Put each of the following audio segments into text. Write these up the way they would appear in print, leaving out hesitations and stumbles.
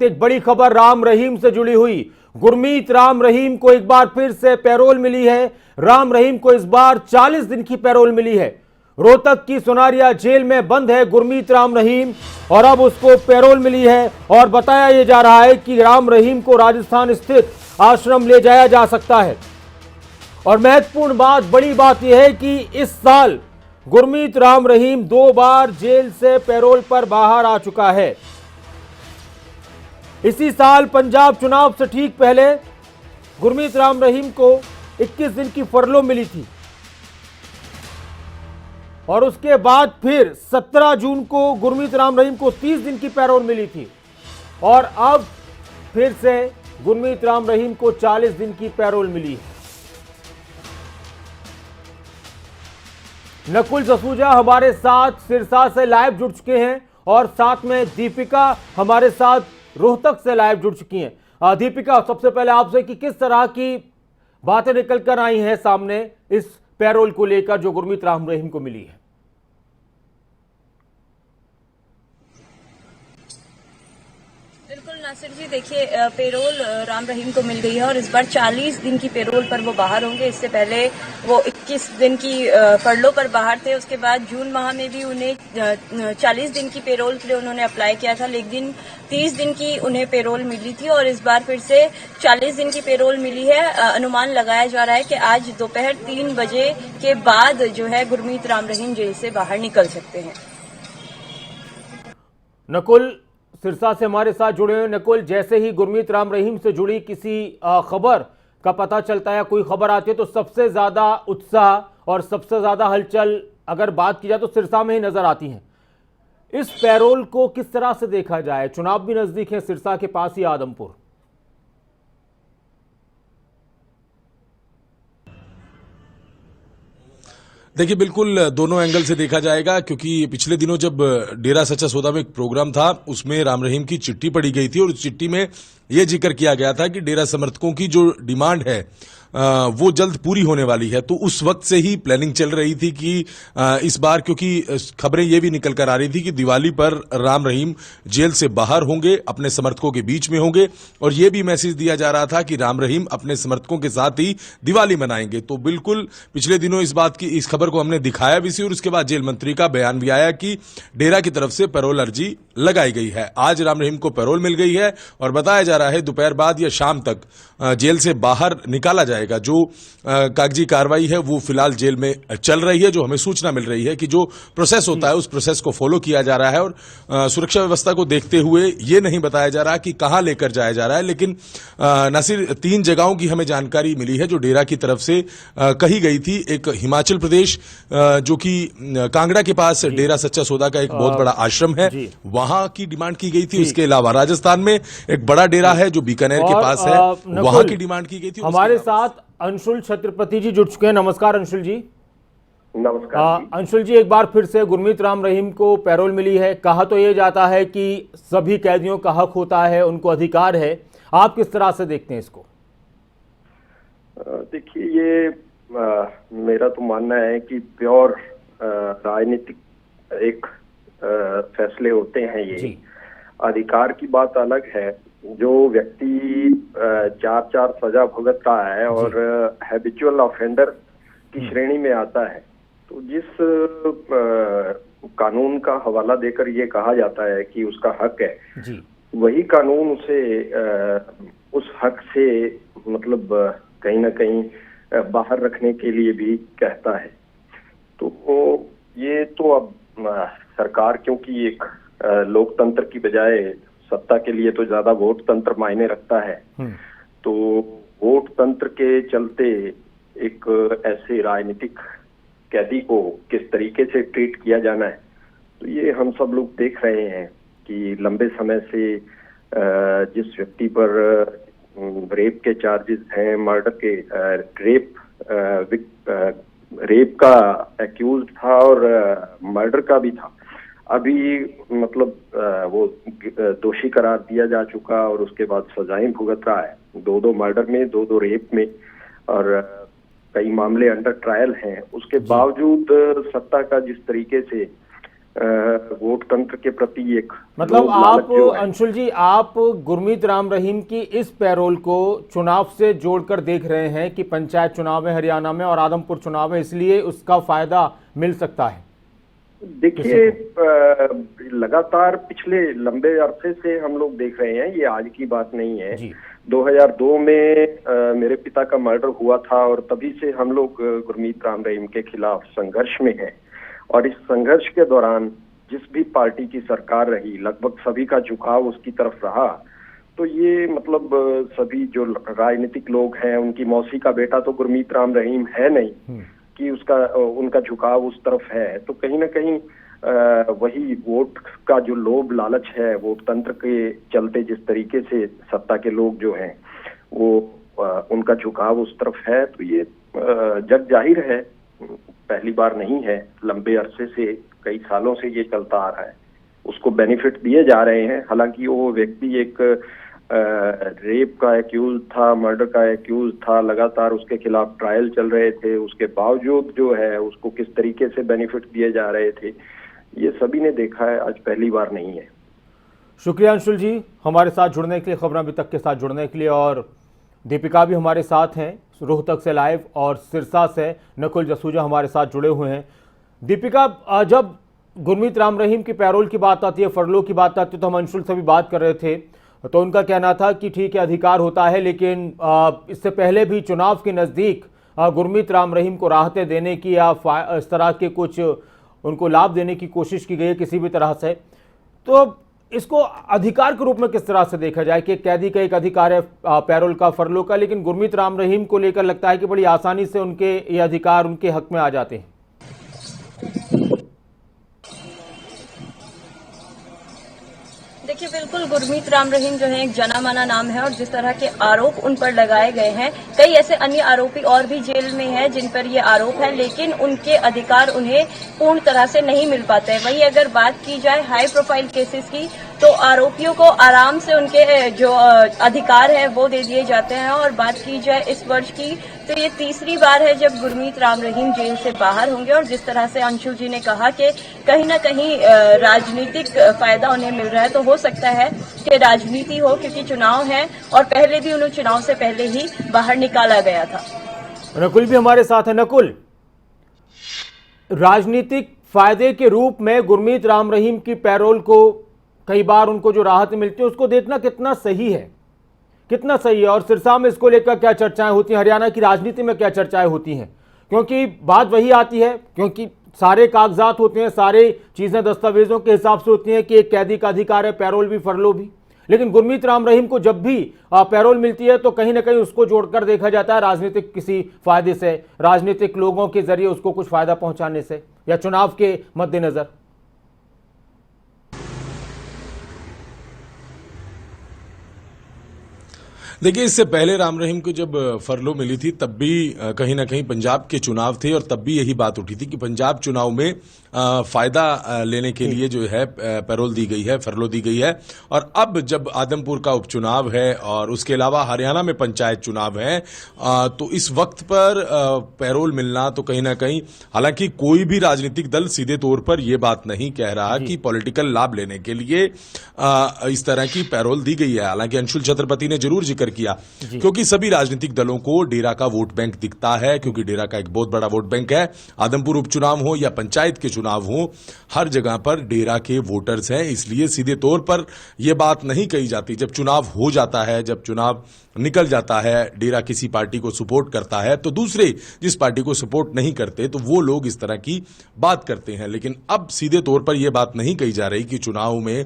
एक बड़ी खबर राम रहीम से जुड़ी हुई। गुरमीत राम रहीम को एक बार फिर से पैरोल मिली है। राम रहीम को इस बार 40 दिन की पैरोल मिली है। रोहतक की सुनारिया जेल में बंद है गुरमीत राम रहीम और अब उसको पैरोल मिली है और बताया यह जा रहा है कि राम रहीम को राजस्थान स्थित आश्रम ले जाया जा सकता है। और महत्वपूर्ण बात, बड़ी बात यह है कि इस साल गुरमीत राम रहीम 2 बार जेल से पैरोल पर बाहर आ चुका है। इसी साल पंजाब चुनाव से ठीक पहले गुरमीत राम रहीम को 21 दिन की फरलो मिली थी और उसके बाद फिर 17 जून को गुरमीत राम रहीम को 30 दिन की पैरोल मिली थी और अब फिर से गुरमीत राम रहीम को 40 दिन की पैरोल मिली है। नकुल जसूजा हमारे साथ सिरसा से लाइव जुड़ चुके हैं और साथ में दीपिका हमारे साथ रोहतक से लाइव जुड़ चुकी हैं। दीपिका, सबसे पहले आपसे कि किस तरह की बातें निकल कर आई हैं सामने इस पैरोल को लेकर जो गुरमीत राम रहीम को मिली है। बिल्कुल नासिर जी, देखिए पेरोल राम रहीम को मिल गई है और इस बार 40 दिन की पेरोल पर वो बाहर होंगे। इससे पहले वो 21 दिन की फरलो पर बाहर थे। उसके बाद जून माह में भी उन्हें 40 दिन की पेरोल के लिए उन्होंने अप्लाई किया था, लेकिन 30 दिन की उन्हें पेरोल मिली थी और इस बार फिर से 40 दिन की पेरोल मिली है। अनुमान लगाया जा रहा है कि आज दोपहर 3 बजे के बाद जो है गुरमीत राम रहीम जेल से बाहर निकल सकते हैं। नकुल सिरसा से हमारे साथ जुड़े हुए। नकुल, जैसे ही गुरमीत राम रहीम से जुड़ी किसी खबर का पता चलता है, कोई खबर आती है तो सबसे ज्यादा उत्साह और सबसे ज्यादा हलचल अगर बात की जाए तो सिरसा में ही नजर आती है। इस पैरोल को किस तरह से देखा जाए? चुनाव भी नजदीक है, सिरसा के पास ही आदमपुर। देखिए, बिल्कुल दोनों एंगल से देखा जाएगा, क्योंकि पिछले दिनों जब डेरा सच्चा सौदा में एक प्रोग्राम था उसमें राम रहीम की चिट्ठी पड़ी गई थी और उस चिट्ठी में यह जिक्र किया गया था कि डेरा समर्थकों की जो डिमांड है वो जल्द पूरी होने वाली है। तो उस वक्त से ही प्लानिंग चल रही थी कि इस बार, क्योंकि खबरें ये भी निकल कर आ रही थी कि दिवाली पर राम रहीम जेल से बाहर होंगे, अपने समर्थकों के बीच में होंगे और ये भी मैसेज दिया जा रहा था कि राम रहीम अपने समर्थकों के साथ ही दिवाली मनाएंगे। तो बिल्कुल पिछले दिनों इस खबर को हमने दिखाया भी और उसके बाद जेल मंत्री का बयान भी आया कि डेरा की तरफ से पैरोल अर्जी लगाई गई है। आज राम रहीम को पैरोल मिल गई है और बताया जा रहा है दोपहर बाद या शाम तक जेल से बाहर निकाला जाएगा। जो कागजी कार्रवाई है वो फिलहाल जेल में चल रही है। जो हमें सूचना मिल रही है कि जो प्रोसेस होता है उस प्रोसेस को फॉलो किया जा रहा है और सुरक्षा व्यवस्था को देखते हुए ये नहीं बताया जा रहा कि कहां लेकर जाया जा रहा है। लेकिन नासिर, 3 जगहों की हमें जानकारी मिली है जो डेरा की तरफ से कही गई थी। एक हिमाचल प्रदेश, जो कि कांगड़ा के पास डेरा सच्चा सौदा का एक बहुत बड़ा आश्रम है, वहां की डिमांड की गई थी। उसके अलावा राजस्थान में एक बड़ा डेरा है जो बीकानेर के पास है, वहां की डिमांड की गई थी। हमारे साथ अंशुल छत्रपति जी जुड़ चुके हैं। नमस्कार अंशुल जी। नमस्कार अंशुल जी, एक बार फिर से गुरमीत राम रहीम को पैरोल मिली है। कहा तो ये जाता है कि सभी कैदियों का हक होता है, उनको अधिकार है। आप किस तरह से देखते हैं इसको? देखिए, ये मेरा तो मानना है कि प्योर राजनीतिक एक फैसले होते हैं। ये अधिकार की बात अलग है। जो व्यक्ति 4 सजा भुगत रहा है और हैबिचुअल ऑफेंडर की श्रेणी में आता है, तो जिस कानून का हवाला देकर ये कहा जाता है कि उसका हक है, वही कानून उसे उस हक से मतलब कहीं ना कहीं बाहर रखने के लिए भी कहता है। तो ये तो अब सरकार, क्योंकि एक लोकतंत्र की बजाय सत्ता के लिए तो ज्यादा वोट तंत्र मायने रखता है, तो वोट तंत्र के चलते एक ऐसे राजनीतिक कैदी को किस तरीके से ट्रीट किया जाना है, तो ये हम सब लोग देख रहे हैं कि लंबे समय से जिस व्यक्ति पर रेप के चार्जेस हैं, मर्डर के रेप का एक्यूज था और मर्डर का भी था, अभी मतलब वो दोषी करार दिया जा चुका और उसके बाद सजाएं भुगत रहा है, 2 मर्डर में, 2 रेप में, और कई मामले अंडर ट्रायल हैं। उसके बावजूद सत्ता का जिस तरीके से वोट तंत्र के प्रति एक मतलब लोभ लालच आप जो है। अंशुल जी, आप गुरमीत राम रहीम की इस पैरोल को चुनाव से जोड़कर देख रहे हैं कि पंचायत चुनाव है हरियाणा में और आदमपुर चुनाव है, इसलिए उसका फायदा मिल सकता है। देखिए, लगातार पिछले लंबे अरसे से हम लोग देख रहे हैं, ये आज की बात नहीं है। जी। 2002 में मेरे पिता का मर्डर हुआ था और तभी से हम लोग गुरमीत राम रहीम के खिलाफ संघर्ष में हैं। और इस संघर्ष के दौरान जिस भी पार्टी की सरकार रही, लगभग सभी का झुकाव उसकी तरफ रहा। तो ये मतलब सभी जो राजनीतिक लोग हैं, उनकी मौसी का बेटा तो गुरमीत राम रहीम है नहीं कि उनका झुकाव उस तरफ है। तो कहीं ना कहीं वही वोट का जो लोभ लालच है, वोट तंत्र के चलते जिस तरीके से सत्ता के लोग जो हैं वो उनका झुकाव उस तरफ है। तो ये जग जाहिर है, पहली बार नहीं है, लंबे अरसे से, कई सालों से ये चलता आ रहा है। उसको बेनिफिट दिए जा रहे हैं। हालांकि वो व्यक्ति एक रेप का एक्यूज था, मर्डर का एक्यूज था, लगातार उसके खिलाफ ट्रायल चल रहे थे। उसके बावजूद जो है उसको किस तरीके से बेनिफिट दिए जा रहे थे, ये सभी ने देखा है, आज पहली बार नहीं है। शुक्रिया अंशुल जी हमारे साथ जुड़ने के लिए, खबरें अभी तक के साथ जुड़ने के लिए। और दीपिका भी हमारे साथ हैं रोहतक से लाइव, और सिरसा से नकुल जसूजा हमारे साथ जुड़े हुए हैं। दीपिका, जब गुरमीत राम रहीम की पैरोल की बात आती है, फरलो की बात आती है, तो हम अंशुल से भी बात कर रहे थे, तो उनका कहना था कि ठीक है अधिकार होता है, लेकिन इससे पहले भी चुनाव के नज़दीक गुरमीत राम रहीम को राहतें देने की या इस तरह के कुछ उनको लाभ देने की कोशिश की गई है किसी भी तरह से। तो इसको अधिकार के रूप में किस तरह से देखा जाए कि कैदी का एक अधिकार है पैरोल का, फरलो का, लेकिन गुरमीत राम रहीम को लेकर लगता है कि बड़ी आसानी से उनके ये अधिकार उनके हक में आ जाते हैं। देखिए, बिल्कुल गुरमीत राम रहीम जो है एक जाना माना नाम है, और जिस तरह के आरोप उन पर लगाए गए हैं, कई ऐसे अन्य आरोपी और भी जेल में हैं जिन पर ये आरोप है, लेकिन उनके अधिकार उन्हें पूर्ण तरह से नहीं मिल पाते हैं। वहीं अगर बात की जाए हाई प्रोफाइल केसेस की, तो आरोपियों को आराम से उनके जो अधिकार है वो दे दिए जाते हैं। और बात की जाए इस वर्ष की, तो ये तीसरी बार है जब गुरमीत राम रहीम जेल से बाहर होंगे। और जिस तरह से अंशुल जी ने कहा कि कहीं ना कहीं राजनीतिक फायदा उन्हें मिल रहा है, तो हो सकता है कि राजनीति हो, क्योंकि चुनाव है और पहले भी उन्हें चुनाव से पहले ही बाहर निकाला गया था। नकुल भी हमारे साथ है। नकुल, राजनीतिक फायदे के रूप में गुरमीत राम रहीम की पैरोल को कई बार उनको जो राहत मिलती है उसको देखना कितना सही है, कितना सही है? और सिरसा में इसको लेकर क्या चर्चाएं होती हैं, हरियाणा की राजनीति में क्या चर्चाएं होती हैं? क्योंकि बात वही आती है, क्योंकि सारे कागजात होते हैं, सारे चीजें दस्तावेजों के हिसाब से होती हैं कि एक कैदी का अधिकार है, पैरोल भी फरलो भी। लेकिन गुरमीत राम रहीम को जब भी पैरोल मिलती है तो कहीं ना कहीं उसको जोड़कर देखा जाता है राजनीतिक किसी फायदे से, राजनीतिक लोगों के जरिए उसको कुछ फायदा पहुंचाने से, या चुनाव के मद्देनजर। देखिए, इससे पहले राम रहीम को जब फरलो मिली थी तब भी कहीं ना कहीं पंजाब के चुनाव थे, और तब भी यही बात उठी थी कि पंजाब चुनाव में फायदा लेने के लिए जो है पैरोल दी गई है, फरलो दी गई है। और अब जब आदमपुर का उपचुनाव है और उसके अलावा हरियाणा में पंचायत चुनाव है, तो इस वक्त पर पैरोल मिलना तो कहीं ना कहीं, हालांकि कोई भी राजनीतिक दल सीधे तौर पर यह बात नहीं कह रहा कि पॉलिटिकल लाभ लेने के लिए इस तरह की पैरोल दी गई है। हालांकि अंशुल छत्रपति ने जरूर जिक्र किया, क्योंकि सभी राजनीतिक दलों को डेरा का वोट बैंक दिखता है, क्योंकि डेरा का एक बहुत बड़ा वोट बैंक है। आदमपुर उपचुनाव हो या पंचायत के चुनाव हो, हर जगह पर डेरा के वोटर्स हैं, इसलिए सीधे तौर पर यह बात नहीं कही जाती। जब चुनाव हो जाता है, जब चुनाव निकल जाता है, डेरा किसी पार्टी को सपोर्ट करता है तो दूसरे जिस पार्टी को सपोर्ट नहीं करते तो वो लोग इस तरह की बात करते हैं। लेकिन अब सीधे तौर पर यह बात नहीं कही जा रही कि चुनाव में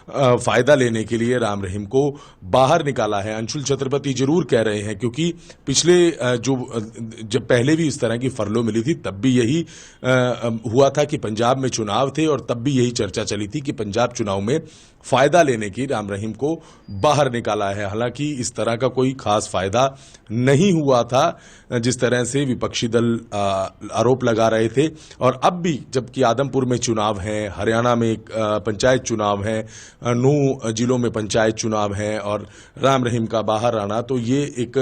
फायदा लेने के लिए राम रहीम को बाहर निकाला है। अंशुल छत्रपति जरूर कह रहे हैं, क्योंकि पिछले जब पहले भी इस तरह की फरलो मिली थी तब भी यही हुआ था कि पंजाब में चुनाव थे, और तब भी यही चर्चा चली थी कि पंजाब चुनाव में फायदा लेने की राम रहीम को बाहर निकाला है। हालांकि इस तरह का कोई खास फायदा नहीं हुआ था, जिस तरह से विपक्षी दल आरोप लगा रहे थे। और अब भी जबकि आदमपुर में चुनाव है, हरियाणा में पंचायत चुनाव है, 9 जिलों में पंचायत चुनाव है, और राम रहीम का बाहर आना, तो ये एक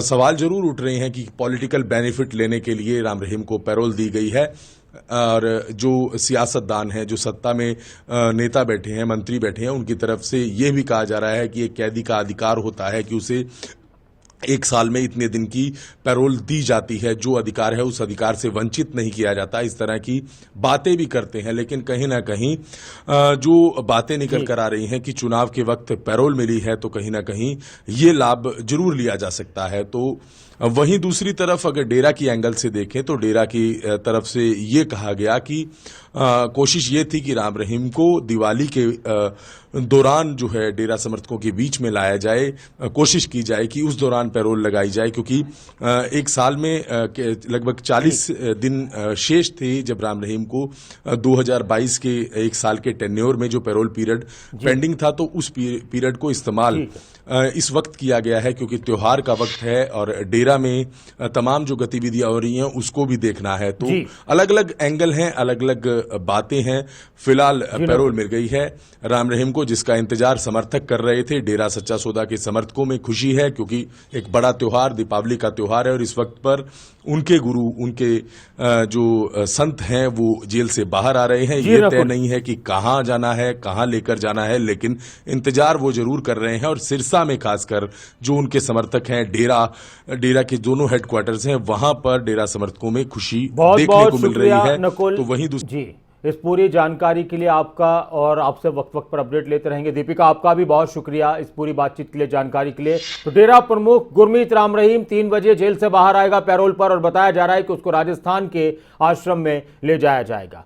सवाल जरूर उठ रहे हैं कि पॉलिटिकल बेनिफिट लेने के लिए राम रहीम को पैरोल दी गई है। और जो सियासतदान हैं, जो सत्ता में नेता बैठे हैं, मंत्री बैठे हैं, उनकी तरफ से ये भी कहा जा रहा है कि एक कैदी का अधिकार होता है कि उसे 1 साल में इतने दिन की पैरोल दी जाती है, जो अधिकार है उस अधिकार से वंचित नहीं किया जाता। इस तरह की बातें भी करते हैं, लेकिन कहीं ना कहीं जो बातें निकल कर आ रही हैं कि चुनाव के वक्त पैरोल मिली है, तो कहीं ना कहीं ये लाभ जरूर लिया जा सकता है। तो वहीं दूसरी तरफ अगर डेरा की एंगल से देखें तो डेरा की तरफ से ये कहा गया कि कोशिश ये थी कि राम रहीम को दिवाली के दौरान जो है डेरा समर्थकों के बीच में लाया जाए, कोशिश की जाए कि उस दौरान पैरोल लगाई जाए, क्योंकि 1 साल में लगभग 40 दिन शेष थे जब राम रहीम को 2022 के 1 साल के टेन्योर में जो पैरोल पीरियड पेंडिंग था, तो उस पीरियड को इस्तेमाल इस वक्त किया गया है, क्योंकि त्योहार का वक्त है और डेरा में तमाम जो गतिविधियां हो रही हैं उसको भी देखना है। तो अलग अलग एंगल हैं, अलग अलग बातें हैं। फिलहाल पैरोल मिल गई है राम रहीम को, जिसका इंतजार समर्थक कर रहे थे। डेरा सच्चा सौदा के समर्थकों में खुशी है, क्योंकि एक बड़ा त्योहार, दीपावली का त्योहार है और इस वक्त पर उनके गुरु, उनके जो संत हैं वो जेल से बाहर आ रहे हैं। ये तय नहीं है कि कहां जाना है, कहां लेकर जाना है, लेकिन इंतजार वो जरूर कर रहे हैं। और सिरसा में खासकर जो उनके समर्थक हैं, डेरा के दोनों हेडक्वार्टर्स हैं, वहां पर डेरा समर्थकों में खुशी देखने को मिल रही है। तो वहीं जी, इस पूरी जानकारी के लिए आपका, और आपसे वक्त वक्त पर अपडेट लेते रहेंगे। दीपिका, आपका भी बहुत शुक्रिया इस पूरी बातचीत के लिए, जानकारी के लिए। तो डेरा प्रमुख गुरमीत राम रहीम 3 बजे जेल से बाहर आएगा पैरोल पर, और बताया जा रहा है कि उसको राजस्थान के आश्रम में ले जाया जाएगा।